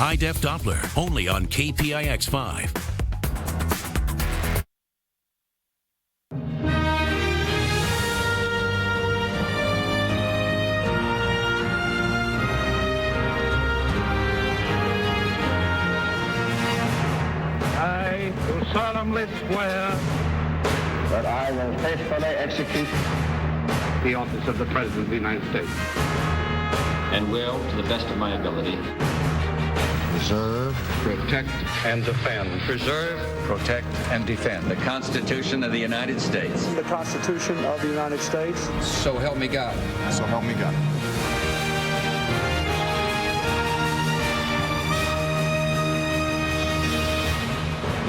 high-def Doppler, only on KPIX 5. I do solemnly swear that I will faithfully execute the office of the President of the United States. And will, to the best of my ability, preserve, Protect and defend. Preserve, protect, and defend the Constitution of the United States. The Constitution of the United States. So help me God. so help me God.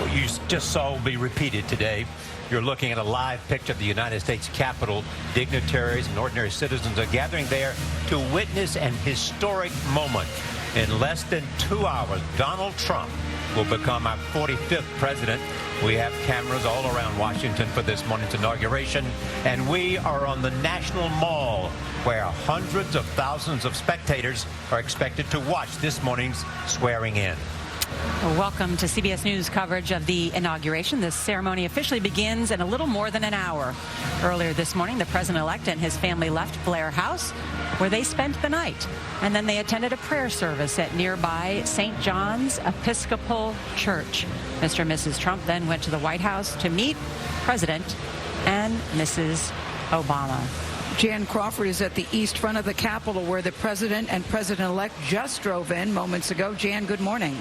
What you just saw will be repeated today. You're looking at a live picture of the United States Capitol. Dignitaries and ordinary citizens are gathering there to witness an historic moment. In less than 2 hours, Donald Trump will become our 45th president. We have cameras all around Washington for this morning's inauguration, and we are on the National Mall, where hundreds of thousands of spectators are expected to watch this morning's swearing in. Welcome to CBS News coverage of the inauguration. This ceremony officially begins in a little more than an hour. Earlier this morning, the president-elect and his family left Blair House, where they spent the night. And then they attended a prayer service at nearby St. John's Episcopal Church. Mr. and Mrs. Trump then went to the White House to meet President and Mrs. Obama. Jan Crawford is at the east front of the Capitol, where the president and president-elect just drove in moments ago. Jan, good morning.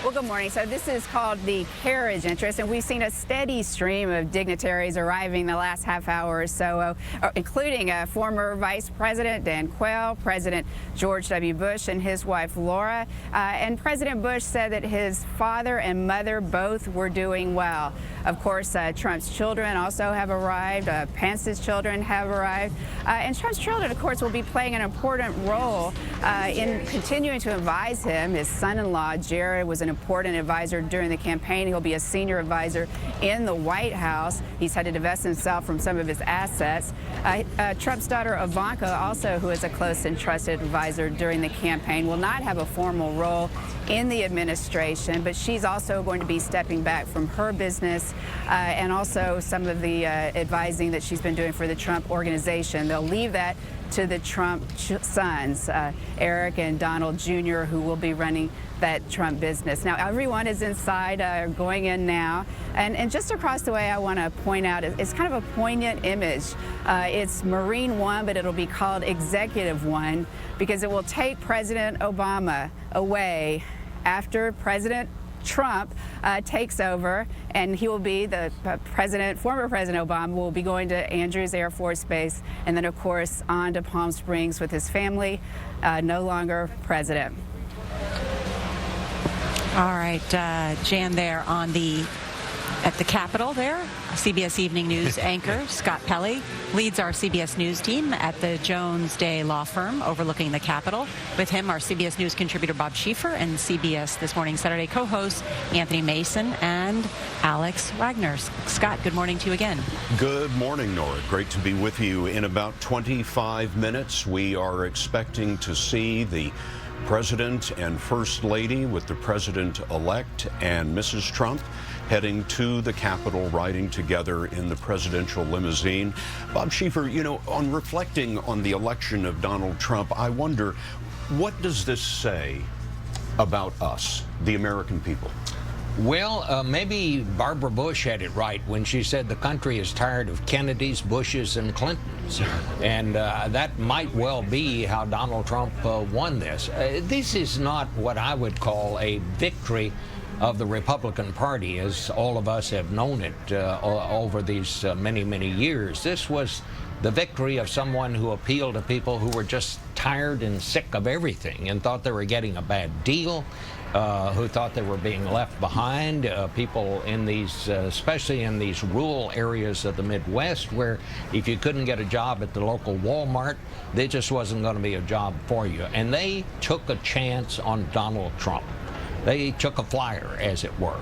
Well, good morning. So this is called the carriage entrance, and we've seen a steady stream of dignitaries arriving the last half hour or so, including former Vice President Dan Quayle, President George W. Bush and his wife Laura. And President Bush said that his father and mother both were doing well. Of course, Trump's children also have arrived. Pence's children have arrived. And Trump's children, of course, will be playing an important role in continuing to advise him. His son-in-law, Jared, was an important advisor during the campaign. He'll be a senior advisor in the White House. He's had to divest himself from some of his assets. Trump's daughter, Ivanka, also, who is a close and trusted advisor during the campaign, will not have a formal role in the administration, but she's also going to be stepping back from her business and also some of the advising that she's been doing for the Trump organization. They'll leave that to the Trump sons, Eric and Donald Jr., who will be running that Trump business. Now, everyone is inside, going in now. And just across the way, I want to point out, it's kind of a poignant image. It's Marine One, but it'll be called Executive One, because it will take President Obama away after President Trump takes over, and he will be the former President Obama will be going to Andrews Air Force Base, and then, of course, on to Palm Springs with his family, no longer president. All right, Jan, there at the Capitol there, CBS Evening News anchor Scott Pelley leads our CBS News team at the Jones Day Law Firm overlooking the Capitol. With him, our CBS News contributor Bob Schieffer and CBS This Morning Saturday co-hosts Anthony Mason and Alex Wagner. Scott, good morning to you again. Good morning, Nora. Great to be with you. In about 25 minutes, we are expecting to see the President and First Lady with the President-elect and Mrs. Trump heading to the Capitol, riding together in the presidential limousine. Bob Schieffer, you know, on reflecting on the election of Donald Trump, I wonder, what does this say about us, the American people? Well, maybe Barbara Bush had it right when she said the country is tired of Kennedys, Bushes, and Clintons. And that might well be how Donald Trump won this. This is not what I would call a victory of the Republican Party, as all of us have known it over these many, many years. This was the victory of someone who appealed to people who were just tired and sick of everything and thought they were getting a bad deal, who thought they were being left behind, people in these, especially in these rural areas of the Midwest, where if you couldn't get a job at the local Walmart, there just wasn't going to be a job for you. And they took a chance on Donald Trump. They took a flyer, as it were.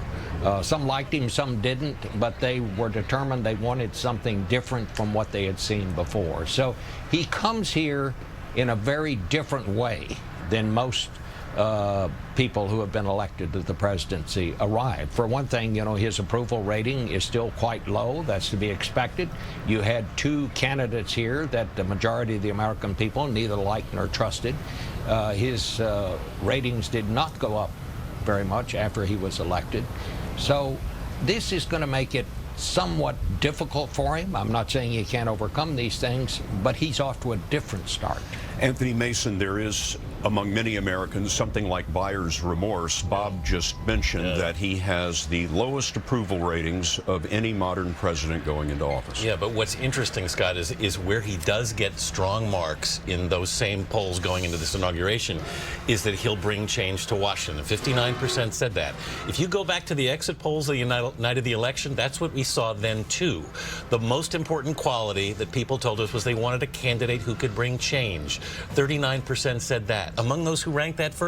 Some liked him, some didn't, but they were determined they wanted something different from what they had seen before. So he comes here in a very different way than most people who have been elected to the presidency arrive. For one thing, you know, his approval rating is still quite low. That's to be expected. You had two candidates here that the majority of the American people neither liked nor trusted. His ratings did not go up very much after he was elected. So this is going to make it somewhat difficult for him. I'm not saying he can't overcome these things, but he's off to a different start. Anthony Mason, there is among many Americans something like buyer's remorse. Bob just mentioned that he has the lowest approval ratings of any modern president going into office. Yeah, but what's interesting, Scott, is where he does get strong marks in those same polls going into this inauguration is that he'll bring change to Washington. 59% said that. If you go back to the exit polls the night of the election, that's what we saw then too. The most important quality that people told us was they wanted a candidate who could bring change. 39% said that. Among those who ranked that first,